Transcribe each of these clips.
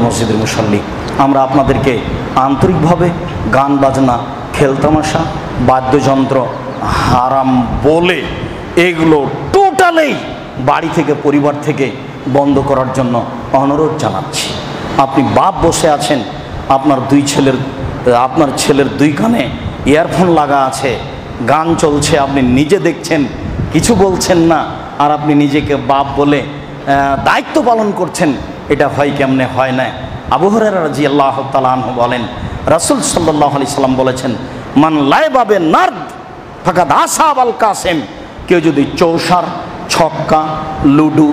মসজিদের মুসল্লি, আমরা আপনাদেরকে আন্তরিকভাবে গান বাজনা, খেলতামাশা, বাদ্যযন্ত্র হারাম বলে এগুলো টোটালেই বাড়ি থেকে, পরিবার থেকে বন্ধ করার জন্য অনুরোধ জানাচ্ছি। আপনি বাপ বসে আছেন, আপনার ছেলের দুই কানে ইয়ারফোন লাগা আছে, গান চলছে, আপনি নিজে দেখছেন, কিছু বলছেন না, আর আপনি নিজেকে বাপ বলে দায়িত্ব পালন করছেন। এটা হয় কেমনে? হয় না। আবু হুরায়রা রাদিয়াল্লাহু তাআলা আনহু বলেন, রাসূল সাল্লাল্লাহু আলাইহি সাল্লাম বলেছেন, মান লাইবাবে নার্দ ফাকাদ আসাবাল কাসেম। কেউ যদি চৌসার, ছক্কা, লুডু,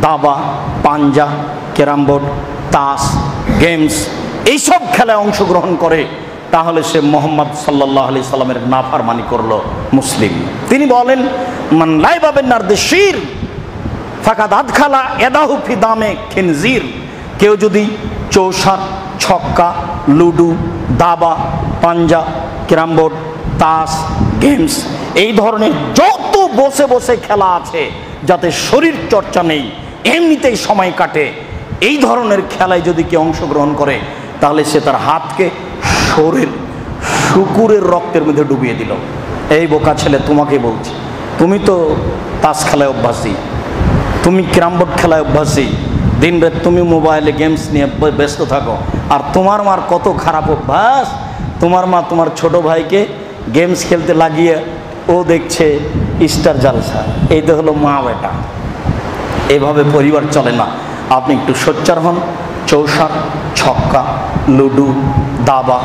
দাবা, পাঞ্জা, ক্যারাম বোর্ড, তাস, গেমস এইসব খেলায় অংশগ্রহণ করে, তাহলে সে মুহাম্মদ সাল্লাল্লাহু আলাইহি সাল্লামের নাফরমানি করলো। মুসলিম তিনি বলেন, মান লাইবাবে নার্দ শির ফাকাদ আদখালা ইয়াদাহু ফি দামে খিনজির। কেউ যদি চৌসার, ছক্কা, লুডু, দাবা, পাঞ্জা, ক্যারাম বোর্ড, তাস, গেমস এই ধরনের যত বসে বসে খেলা আছে, যাতে শরীর চর্চা নেই, এমনিতেই সময় কাটে, এই ধরনের খেলায় যদি কেউ অংশগ্রহণ করে, তাহলে সে তার হাতকে শুকুরের রক্তের মধ্যে ডুবিয়ে দিল। এই বোকা ছেলে, তোমাকে বলছি, তুমি তো তাস খেলায় অভ্যাসী, তুমি ক্যারাম বোর্ড খেলায় অভ্যাসী, দিনরাত তুমি মোবাইলে গেমস নিয়ে ব্যস্ত থাকো। আর তোমার মার কত খারাপ অভ্যাস, তোমার মা তোমার ছোট ভাইকে গেমস খেলতে লাগিয়ে ও দেখছে স্টার জালসা। এই তো হলো মা বেটা, এভাবে পরিবার চলে না। আপনি একটু সোচ্চার হন। চৌসার, ছক্কা, লুডু, দাবা,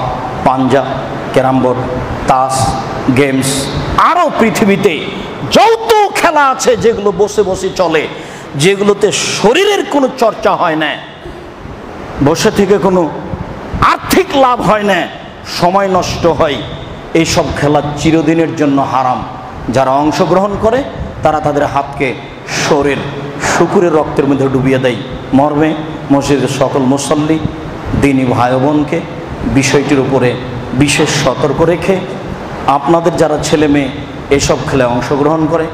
পাঞ্জা, ক্যারাম বোর্ড, তাস, গেমস, আরও পৃথিবীতে যত খেলা আছে যেগুলো বসে বসে চলে, যেগুলোতে শরীরের কোনো চর্চা হয় না, বসে থেকে কোনো আর্থিক লাভ হয় না, সময় নষ্ট হয়, এইসব খেলা চিরদিনের জন্য হারাম। যারা অংশগ্রহণ করে তারা তাদের হাতকে শুকুরের রক্তের মধ্যে ডুবিয়ে দেয়। মর্মে মসজিদের সকল মুসল্লি, দিনী ভাই বোনকে বিষয়টির উপরে বিশেষ সতর্ক রেখে, আপনাদের যারা ছেলে মেয়ে এসব খেলায় অংশগ্রহণ করে,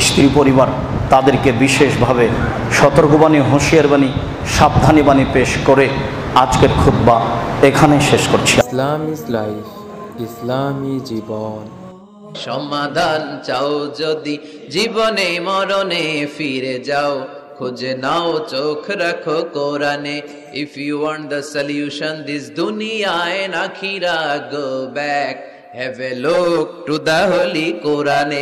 স্ত্রী পরিবার, তাদেরকে বিশেষভাবে সতর্কবাণী, হুঁশিয়ারবাণী, সাবধানী বাণী পেশ করে আজকের খুতবা এখানে শেষ করছি। ইসলাম ইজ লাইফ, ইসলামী জীবন। সমাধান চাও যদি জীবনে মরণে ফিরে যাও, খুঁজে নাও চোখ রাখো কোরআনে। If you want the solution this দুনিয়া এন্ড আখিরা, go back, have a look to the holy কোরআনে।